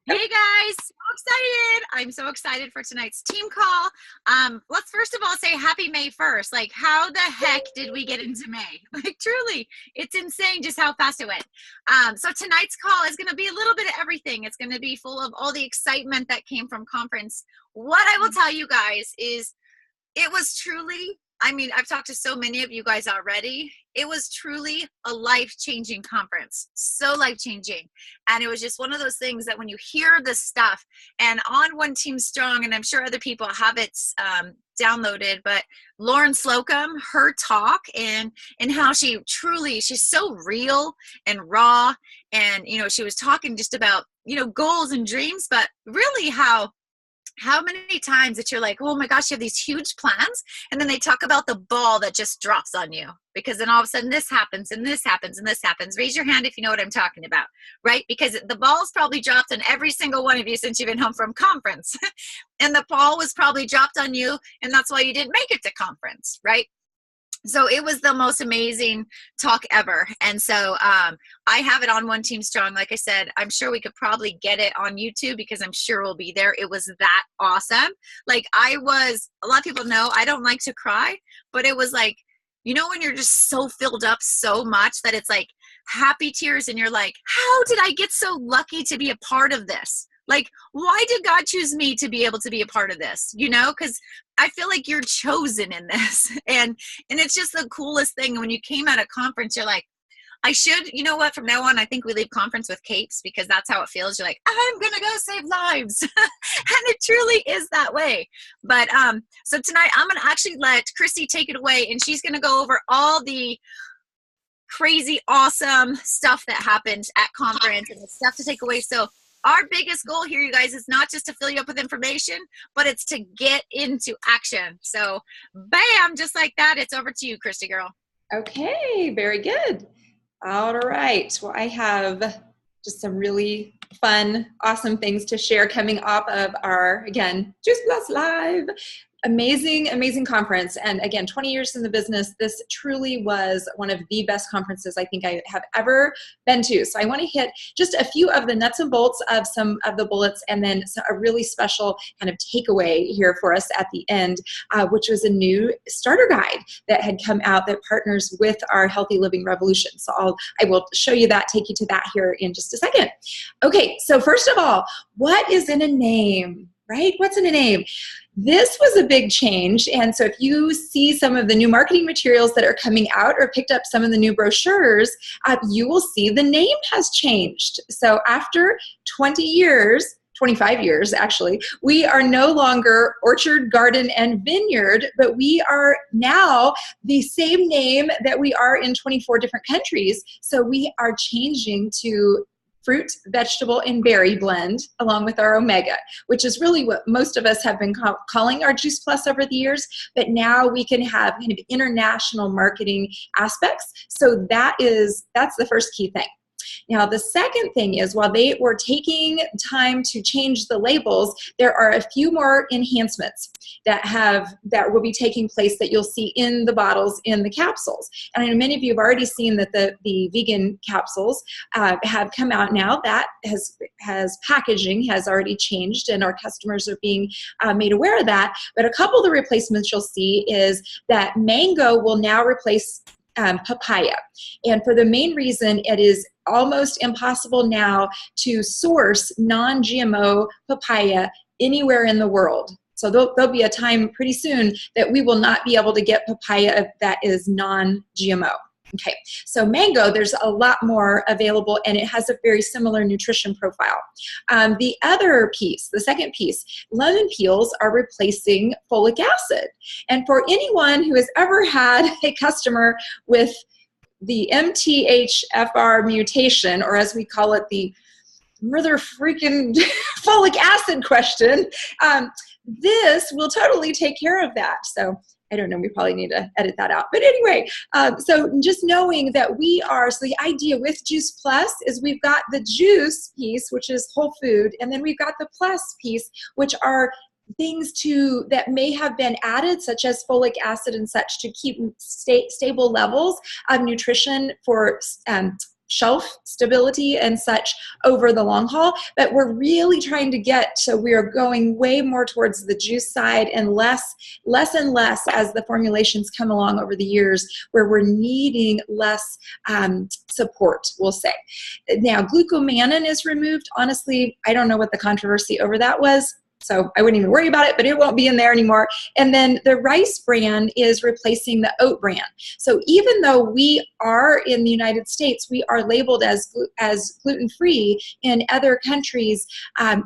Hey guys, so excited. I'm so excited for tonight's team call. Let's first of all say happy May 1st. Like, how the heck did we get into May? Like, truly, it's insane just how fast it went. So tonight's call is going to be a little bit of everything. It's going to be full of all the excitement that came from conference. What I will tell you guys is it was truly, I mean, I've talked to so many of you guys already. It was truly a life-changing conference, so life-changing. And it was just one of those things that when you hear this stuff and on One Team Strong, and I'm sure other people have it downloaded, but Lauren Slocum, her talk and how she truly, she's so real and raw. And, you know, she was talking just about, you know, goals and dreams, but really how many times that you're like, oh my gosh, you have these huge plans, and then they talk about the ball that just drops on you, because then all of a sudden this happens and this happens and this happens. Raise your hand if you know what I'm talking about, right? Because the ball's probably dropped on every single one of you since you've been home from conference. And the ball was probably dropped on you, and that's why you didn't make it to conference, right? So it was the most amazing talk ever. And so I have it on One Team Strong. Like I said, I'm sure we could probably get it on YouTube because I'm sure we'll be there. It was that awesome. Like a lot of people know I don't like to cry, but it was like, you know, when you're just so filled up so much that it's like happy tears and you're like, how did I get so lucky to be a part of this? Like, why did God choose me to be able to be a part of this? You know, because I feel like you're chosen in this. And it's just the coolest thing. When you came out of conference, you're like, I should, you know what, from now on, I think we leave conference with capes, because that's how it feels. You're like, I'm going to go save lives. And it truly is that way. But so tonight, I'm going to actually let Christy take it away, and she's going to go over all the crazy, awesome stuff that happened at conference and the stuff to take away. So our biggest goal here, you guys, is not just to fill you up with information, but it's to get into action. So bam, just like that, it's over to you, Christy girl. Okay, very good. All right. Well, I have just some really fun, awesome things to share coming off of our, again, Juice Plus Live. Amazing conference. And again, 20 years in the business, this truly was one of the best conferences I think I have ever been to. So I want to hit just a few of the nuts and bolts of some of the bullets, and then a really special kind of takeaway here for us at the end, which was a new starter guide that had come out that partners with our Healthy Living Revolution. So I will show you that, take you to that here in just a second. Okay, so first of all, what is in a name? Right? What's in a name? This was a big change. And so if you see some of the new marketing materials that are coming out or picked up some of the new brochures, you will see the name has changed. So after 20 years, 25 years actually, we are no longer Orchard, Garden, and Vineyard, but we are now the same name that we are in 24 different countries. So we are changing to fruit, vegetable, and berry blend, along with our omega, which is really what most of us have been calling our Juice Plus over the years. But now we can have kind of international marketing aspects. So that's the first key thing. Now, the second thing is, while they were taking time to change the labels, there are a few more enhancements that will be taking place that you'll see in the bottles, in the capsules. And I know many of you have already seen that the vegan capsules have come out now. That has packaging has already changed, and our customers are being made aware of that. But a couple of the replacements you'll see is that mango will now replace papaya. And for the main reason, it is almost impossible now to source non-GMO papaya anywhere in the world. So there'll be a time pretty soon that we will not be able to get papaya that is non-GMO. Okay, so mango, there's a lot more available, and it has a very similar nutrition profile. The other piece, the second piece, lemon peels are replacing folic acid. And for anyone who has ever had a customer with the MTHFR mutation, or as we call it, the mother freaking folic acid question, this will totally take care of that. So I don't know, we probably need to edit that out. But anyway, so just knowing that so the idea with Juice Plus is we've got the juice piece, which is whole food, and then we've got the plus piece, which are things that may have been added, such as folic acid and such, to keep stable levels of nutrition for shelf stability and such over the long haul, but we're really trying to get, so we are going way more towards the juice side and less and less as the formulations come along over the years, where we're needing less support, we'll say. Now, glucomannan is removed. Honestly, I don't know what the controversy over that was, so I wouldn't even worry about it, but it won't be in there anymore. And then the rice bran is replacing the oat bran. So even though we are in the United States, we are labeled as gluten-free. In other countries,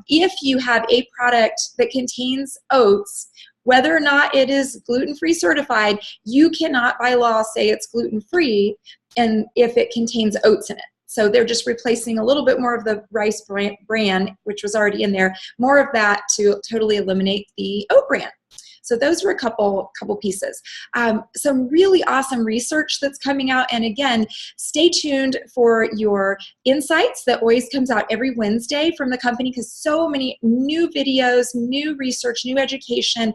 if you have a product that contains oats, whether or not it is gluten-free certified, you cannot by law say it's gluten-free, and if it contains oats in it. So they're just replacing a little bit more of the rice bran, which was already in there, more of that to totally eliminate the oat bran. So those were a couple pieces. Some really awesome research that's coming out. And again, stay tuned for your insights that always comes out every Wednesday from the company, because so many new videos, new research, new education,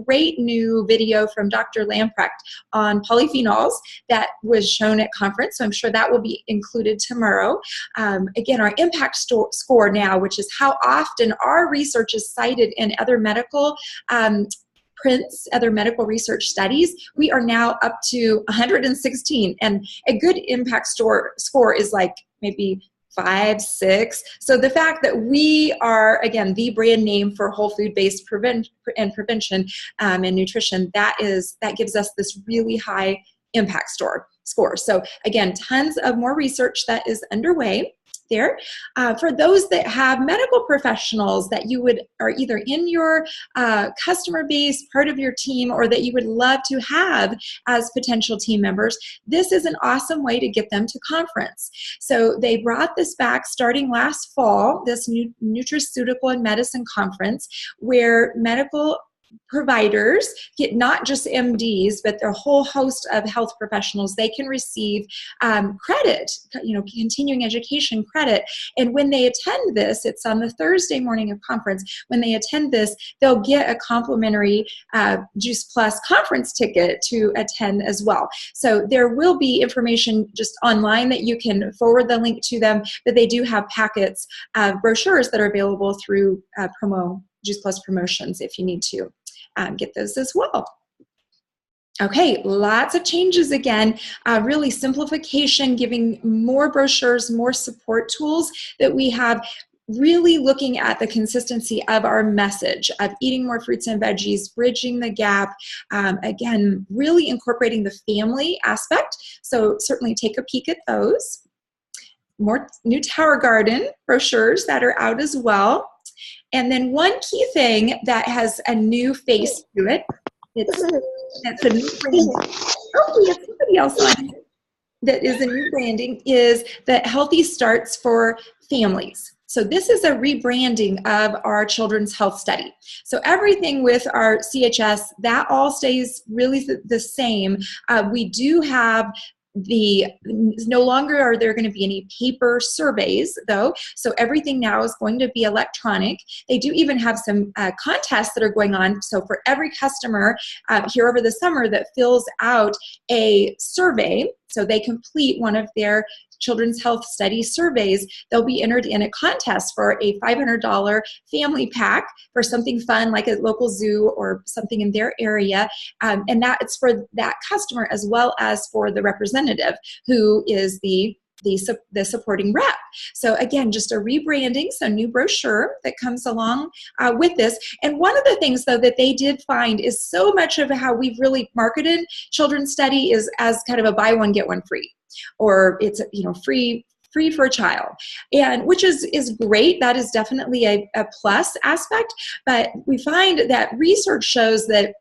great new video from Dr. Lamprecht on polyphenols that was shown at conference. So I'm sure that will be included tomorrow. Again, our impact score now, which is how often our research is cited in other medical prints, other medical research studies, we are now up to 116. And a good impact score is like maybe 5, 6. So the fact that we are, again, the brand name for whole food-based prevention and nutrition, that gives us this really high impact score. So again, tons of more research that is underway there. For those that have medical professionals that you are either in your customer base, part of your team, or that you would love to have as potential team members, this is an awesome way to get them to conference. So they brought this back starting last fall, this nutraceutical and medicine conference, where medical providers get, not just MDs, but a whole host of health professionals. They can receive credit, continuing education credit. And when they attend this, it's on the Thursday morning of conference. When they attend this, they'll get a complimentary Juice Plus conference ticket to attend as well. So there will be information just online that you can forward the link to them, but they do have packets of brochures that are available through Juice Plus promotions if you need to get those as well. Okay, lots of changes again, really simplification, giving more brochures, more support tools that we have, really looking at the consistency of our message of eating more fruits and veggies, bridging the gap, again, really incorporating the family aspect. So certainly take a peek at those. More new Tower Garden brochures that are out as well. And then one key thing that has a new face to it, it's a new branding. Oh, we have somebody else on here that is a new branding, is that Healthy Starts for Families. So this is a rebranding of our children's health study. So everything with our CHS, that all stays really the same. We do have no longer are there going to be any paper surveys, though, so everything now is going to be electronic. They do even have some contests that are going on. So for every customer here over the summer that fills out a survey, so they complete one of their children's health study surveys, they'll be entered in a contest for a $500 family pack for something fun like a local zoo or something in their area. And that it's for that customer as well as for the representative who is the supporting rep. So again, just a rebranding, so new brochure that comes along with this. And one of the things, though, that they did find is so much of how we've really marketed children's study is as kind of a buy one, get one free, or it's, free for a child, and which is great. That is definitely a plus aspect. But we find that research shows that,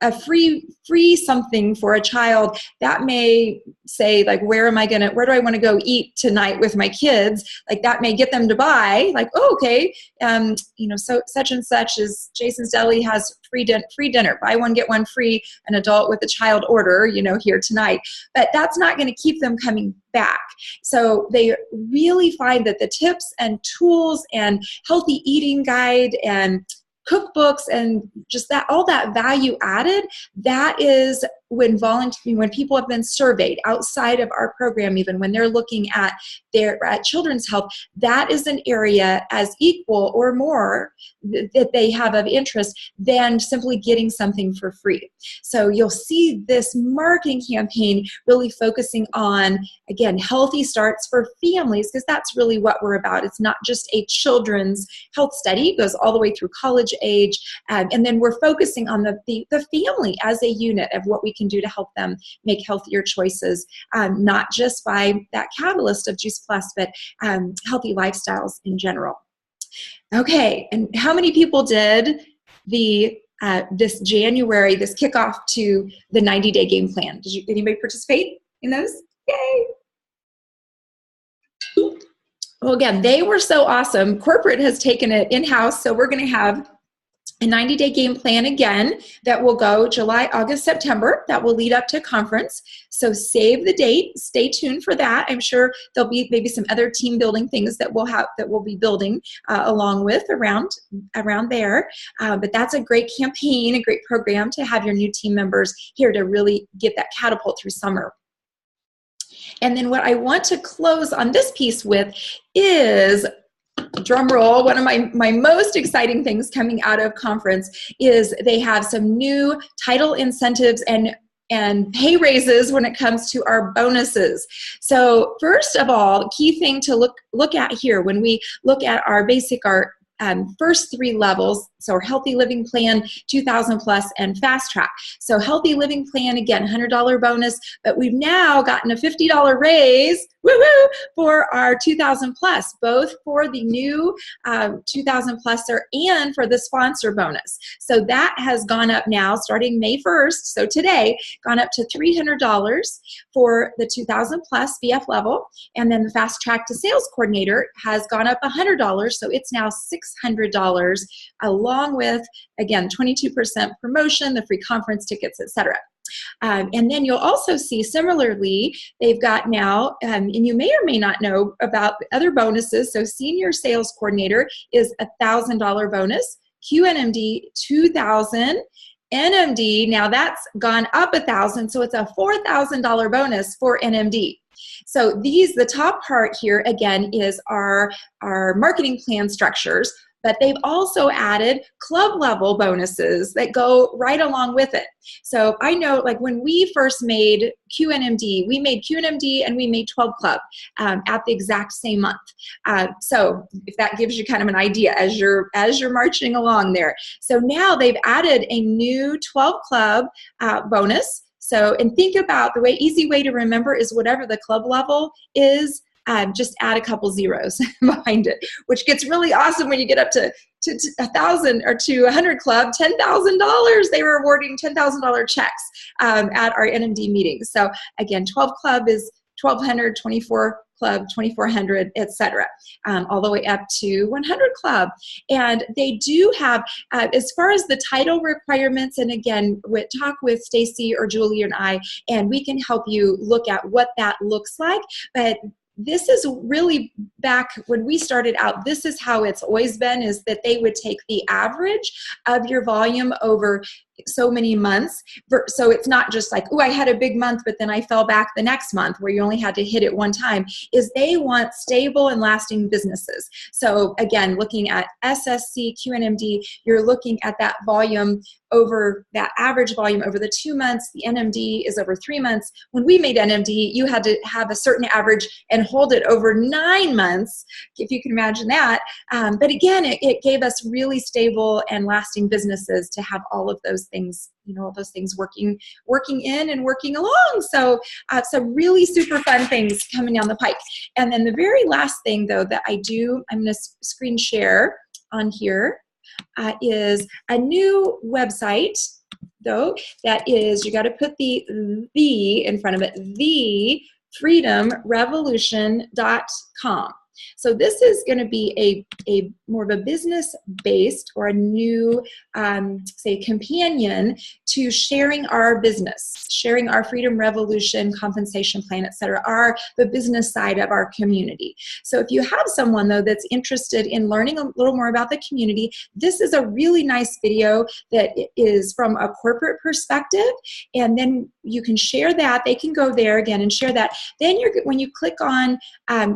a free something for a child that may say, like, where do I want to go eat tonight with my kids? Like, that may get them to buy, like, oh, okay, so such and such as Jason's Deli has free dinner, buy one, get one free, an adult with a child order, here tonight. But that's not going to keep them coming back. So they really find that the tips and tools and healthy eating guide and cookbooks and just that, all that value added, that is when people have been surveyed outside of our program, even when they're looking at children's health, that is an area as equal or more that they have of interest than simply getting something for free. So you'll see this marketing campaign really focusing on, again, healthy starts for families, because that's really what we're about. It's not just a children's health study. It goes all the way through college age. And then we're focusing on the family as a unit of what we can do to help them make healthier choices, not just by that catalyst of Juice Plus, but healthy lifestyles in general. Okay, and how many people did this January, this kickoff to the 90-day game plan? Did anybody participate in those? Yay! Well, again, they were so awesome. Corporate has taken it in-house, so we're going to have a 90-day game plan again that will go July, August, September. That will lead up to conference. So save the date. Stay tuned for that. I'm sure there'll be maybe some other team building things that we'll be building along with around there. But that's a great campaign, a great program to have your new team members here to really get that catapult through summer. And then what I want to close on this piece with is, drum roll, one of my most exciting things coming out of conference is they have some new title incentives and pay raises when it comes to our bonuses. So first of all, key thing to look at here when we look at our first three levels, so our Healthy Living Plan, 2,000 plus, and Fast Track. So Healthy Living Plan, again, $100 bonus, but we've now gotten a $50 raise, woo-woo, for our 2,000 plus, both for the new 2,000 pluser and for the sponsor bonus. So that has gone up now, starting May 1st, so today, gone up to $300 for the 2,000 plus VF level, and then the Fast Track to Sales Coordinator has gone up $100, so it's now $600, along with, again, 22% promotion, the free conference tickets, etc. And then you'll also see, similarly, they've got now, and you may or may not know about other bonuses. So Senior Sales Coordinator is a $1,000 bonus, QNMD $2,000, NMD, now that's gone up $1,000, so it's a $4,000 bonus for NMD. So the top part here, again, is our marketing plan structures, but they've also added club level bonuses that go right along with it. So I know, like, when we first made QNMD, we made QNMD and we made 12 Club at the exact same month. So if that gives you kind of an idea as you're marching along there. So now they've added a new 12 Club bonus. So, and think about easy way to remember is whatever the club level is, just add a couple zeros behind it, which gets really awesome when you get up to 1,000 or to 100 Club, $10,000. They were awarding $10,000 checks at our NMD meetings. So again, 12 Club is 1,200, 24 Club, 2,400, etc., all the way up to 100 Club. And they do have, as far as the title requirements, and again, talk with Stacy or Julie and I, and we can help you look at what that looks like. But this is really, back when we started out, this is how it's always been, is that they would take the average of your volume over so many months. So it's not just like, oh, I had a big month, but then I fell back the next month, where you only had to hit it one time. Is they want stable and lasting businesses. So again, looking at SSC, QNMD, you're looking at that volume over, that average volume over the 2 months. The NMD is over 3 months. When we made NMD, you had to have a certain average and hold it over 9 months, if you can imagine that. But again, it gave us really stable and lasting businesses to have all of those things, all those things working in and working along. So some really super fun things coming down the pike. And then the very last thing, though, that I'm going to screen share on here, is a new website, though, that is, you got to put the in front of it, thefreedomrevolution.com. So this is going to be a more of a business-based or a new, say, companion to sharing our business, sharing our Freedom Revolution compensation plan, et cetera, the business side of our community. So if you have someone, though, that's interested in learning a little more about the community, this is a really nice video that is from a corporate perspective, and then you can share that. They can go there again and share that. Then when you click on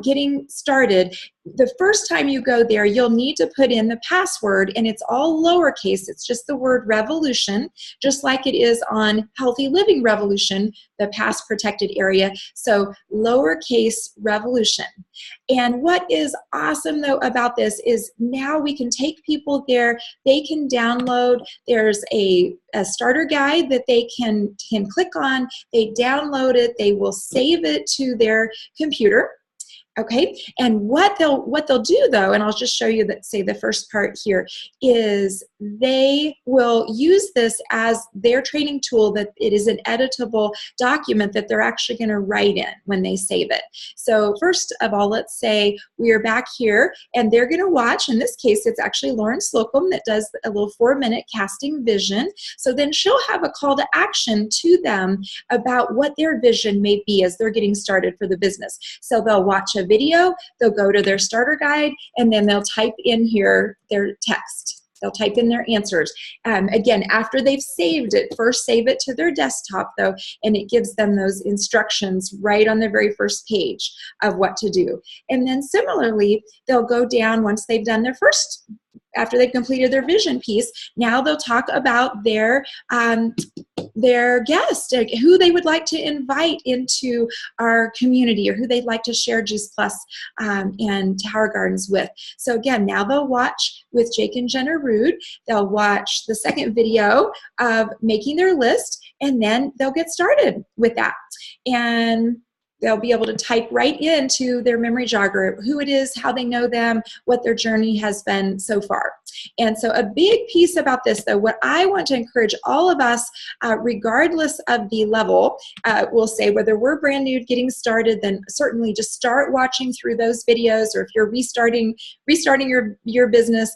getting started, the first time you go there, you'll need to put in the password, and it's all lowercase. It's just the word revolution, just like it is on Healthy Living Revolution, the past protected area. So lowercase revolution. And what is awesome, though, about this is now we can take people there. They can download. There's a starter guide that they can click on. They download it. They will save it to their computer. Okay, and what they'll do, though, and I'll just show you that, say, the first part here, is they will use this as their training tool, that it is an editable document that they're actually going to write in when they save it. So first of all, let's say we are back here, and they're going to watch. In this case, it's actually Lauren Slocum that does a little 4-minute casting vision. So then she'll have a call to action to them about what their vision may be as they're getting started for the business. So they'll watch a video, they'll go to their starter guide, and then they'll type in here their text. They'll type in their answers. Again, after they've saved it, first save it to their desktop, though, and it gives them those instructions right on the very first page of what to do. And then similarly, they'll go down once they've done after they've completed their vision piece. Now they'll talk about their guest, who they would like to invite into our community, or who they'd like to share Juice Plus and Tower Gardens with. So again, now they'll watch with Jake and Jenna Rude. They'll watch the second video of making their list, and then they'll get started with that. And they'll be able to type right into their memory jogger who it is, how they know them, what their journey has been so far. And so a big piece about this, though, what I want to encourage all of us, regardless of the level, we'll say whether we're brand new getting started, then certainly just start watching through those videos, or if you're restarting your business,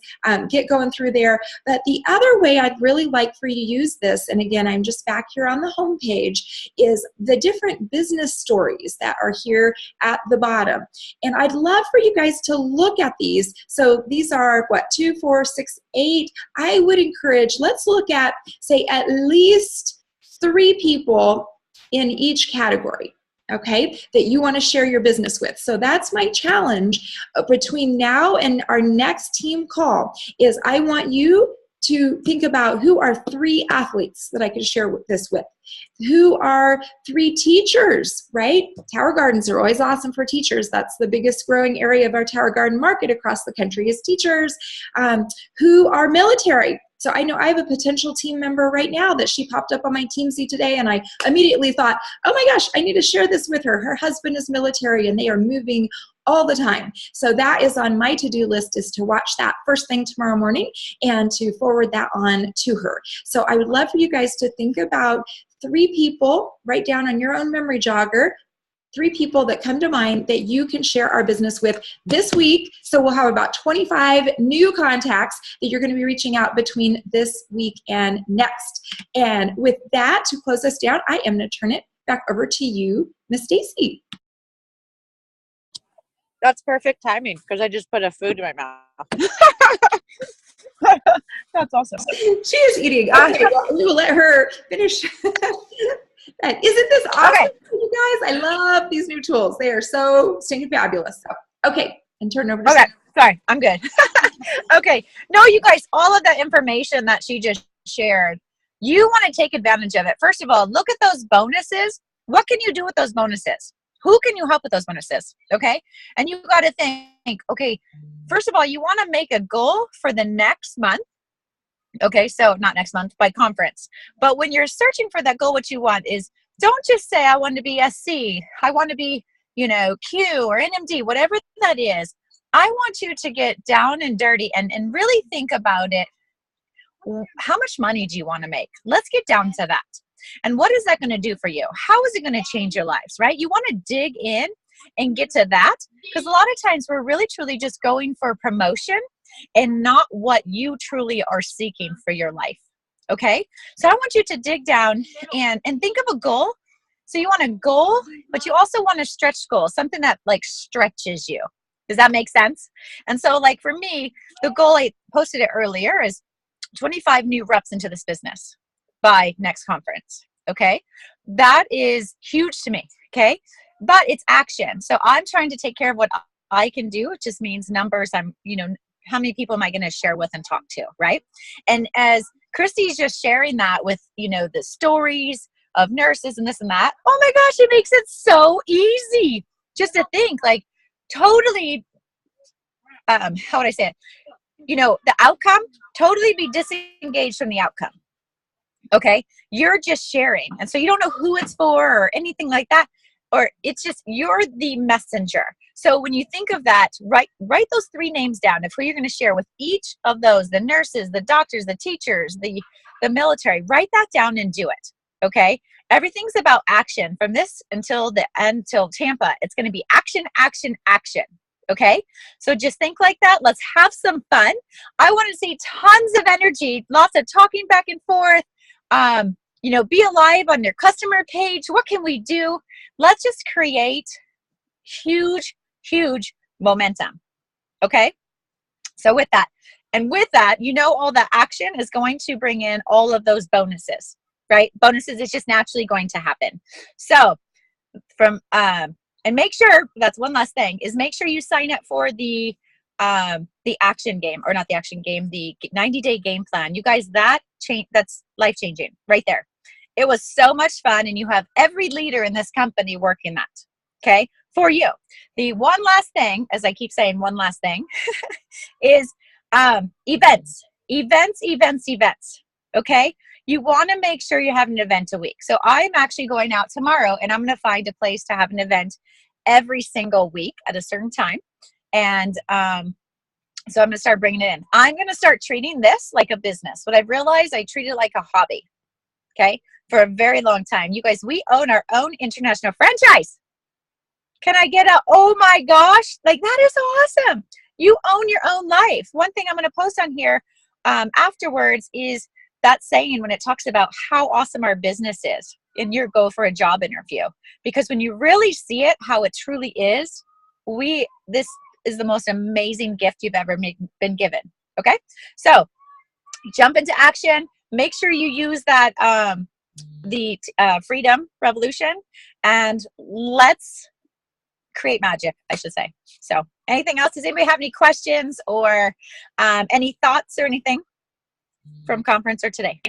get going through there. But the other way I'd really like for you to use this, and again, I'm just back here on the home page, is the different business stories that are here at the bottom. And I'd love for you guys to look at these. So these are what, 2, 4, 6, 8. I would encourage, let's look at, say, at least 3 people in each category, okay, that you want to share your business with. So that's my challenge between now and our next team call, is I want you to think about who are 3 athletes that I could share this with. Who are 3 teachers, right? Tower Gardens are always awesome for teachers. That's the biggest growing area of our Tower Garden market across the country is teachers. Who are military. So I know I have a potential team member right now that she popped up on my TeamC today, and I immediately thought, oh my gosh, I need to share this with her. Her husband is military, and they are moving all the time. So that is on my to-do list, is to watch that first thing tomorrow morning and to forward that on to her. So I would love for you guys to think about 3 people, write down on your own memory jogger, 3 people that come to mind that you can share our business with this week. So we'll have about 25 new contacts that you're going to be reaching out between this week and next. And with that, to close us down, I am going to turn it back over to you, Miss Stacy. That's perfect timing, because I just put a food in my mouth. That's awesome. She is eating. Okay, well, we will let her finish. Isn't this awesome, okay, you guys? I love these new tools. They are so stinking fabulous. So, okay, and turn over to okay. Sorry, I'm good. Okay. No, you guys, all of the information that she just shared, you want to take advantage of it. First of all, look at those bonuses. What can you do with those bonuses? Who can you help with those bonuses? Okay. And you got to think, okay, first of all, you want to make a goal for the next month. Okay. So not next month, by conference. But when you're searching for that goal, what you want is, don't just say, I want to be SC. I want to be, Q or NMD, whatever that is. I want you to get down and dirty and really think about it. How much money do you want to make? Let's get down to that. And what is that going to do for you? How is it going to change your lives, right? You want to dig in and get to that, because a lot of times we're really truly just going for promotion and not what you truly are seeking for your life. Okay, so I want you to dig down and think of a goal. So you want a goal, but you also want a stretch goal, something that like stretches you. Does that make sense? And so like for me, the goal, I posted it earlier, is 25 new reps into this business by next conference. Okay, that is huge to me. Okay, but it's action. So I'm trying to take care of what I can do. It just means numbers. I'm, how many people am I going to share with and talk to, right? And as Christy's just sharing that with, the stories of nurses and this and that, oh my gosh, it makes it so easy just to think, like, totally, how would I say it? The outcome, totally be disengaged from the outcome. Okay, you're just sharing, and so you don't know who it's for or anything like that, or it's just you're the messenger. So when you think of that, write those 3 names down of who you're going to share with each of those: the nurses, the doctors, the teachers, the military. Write that down and do it. Okay, everything's about action from this until the end, till Tampa. It's going to be action, action, action. Okay, so just think like that. Let's have some fun. I want to see tons of energy, lots of talking back and forth. Be alive on your customer page. What can we do? Let's just create huge momentum. Okay, so with that, all that action is going to bring in all of those bonuses, right? Bonuses is just naturally going to happen. So and make sure, that's one last thing, is make sure you sign up for the action game, or not the action game, the 90-day game plan. You guys, that's life-changing right there. It was so much fun, and you have every leader in this company working that, okay, for you. The one last thing, as I keep saying, one last thing, is events, okay? You want to make sure you have an event a week. So I'm actually going out tomorrow, and I'm going to find a place to have an event every single week at a certain time. And so I'm going to start bringing it in. I'm going to start treating this like a business. What I've realized, I treat it like a hobby, okay, for a very long time. You guys, we own our own international franchise. Can I get oh my gosh, like that is awesome. You own your own life. One thing I'm going to post on here afterwards is that saying when it talks about how awesome our business is in your go for a job interview. Because when you really see it, how it truly is, this is the most amazing gift you've ever been given. Okay, so jump into action. Make sure you use that the Freedom Revolution, and let's create magic, I should say. So anything else? Does anybody have any questions or any thoughts or anything from conference or today?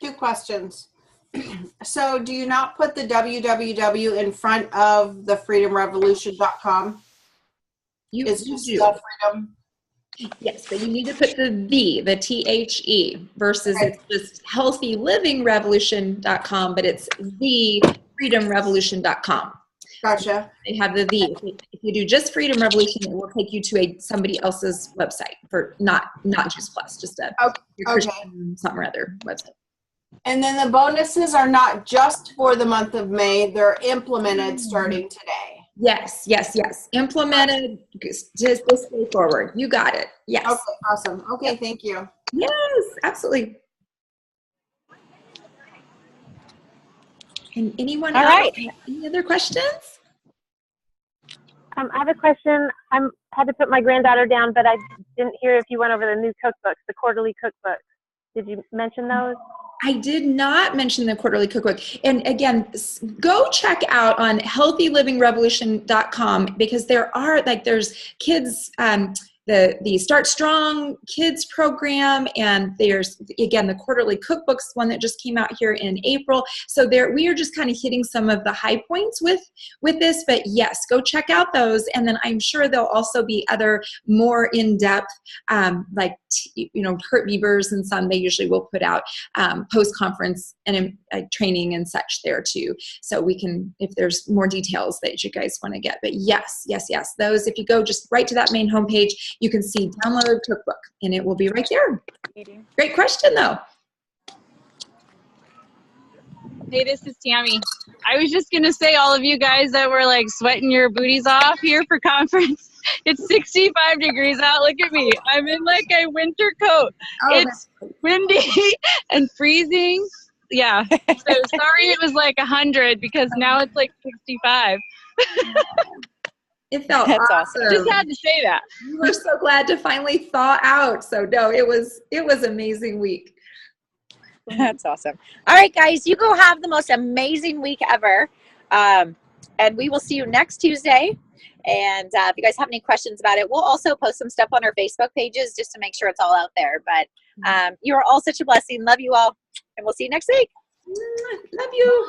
2 questions. So do you not put the www in front of the freedomrevolution.com? You do. Freedom? Yes, but you need to put the THE versus it's just healthylivingrevolution.com, but it's the freedomrevolution.com. Gotcha. They have the. If you do just Freedom Revolution, it will take you to somebody else's website for not Juice Plus, just your Christian something or other website. And then the bonuses are not just for the month of May; they're implemented starting today. Yes. Implemented, just this way forward. You got it. Yes. Okay, awesome. Okay, thank you. Yes, absolutely. And anyone else? Any other questions? I have a question. I had to put my granddaughter down, but I didn't hear if you went over the new cookbooks, the quarterly cookbooks. Did you mention those? I did not mention the quarterly cookbook. And again, go check out on healthylivingrevolution.com because there's kids, the Start Strong Kids program, and there's, again, the quarterly cookbooks, one that just came out here in April. So we are just kind of hitting some of the high points with this, but yes, go check out those. And then I'm sure there'll also be other more in-depth, like, Kurt Bieber's and some, they usually will put out post-conference and training and such there too. So we can, if there's more details that you guys want to get, but yes, those, if you go just right to that main homepage, you can see download cookbook and it will be right there. Great question though. Hey, this is Tammy. I was just gonna say, all of you guys that were like sweating your booties off here for conference, it's 65 degrees out. Look at me. I'm in like a winter coat. It's windy and freezing. Yeah. So sorry it was like 100 because now it's like 65. It felt That's awesome. Just had to say that. We were so glad to finally thaw out. So no, it was amazing week. That's awesome. All right, guys, you go have the most amazing week ever. And we will see you next Tuesday. And if you guys have any questions about it, we'll also post some stuff on our Facebook pages just to make sure it's all out there. But you are all such a blessing. Love you all. And we'll see you next week. Love you.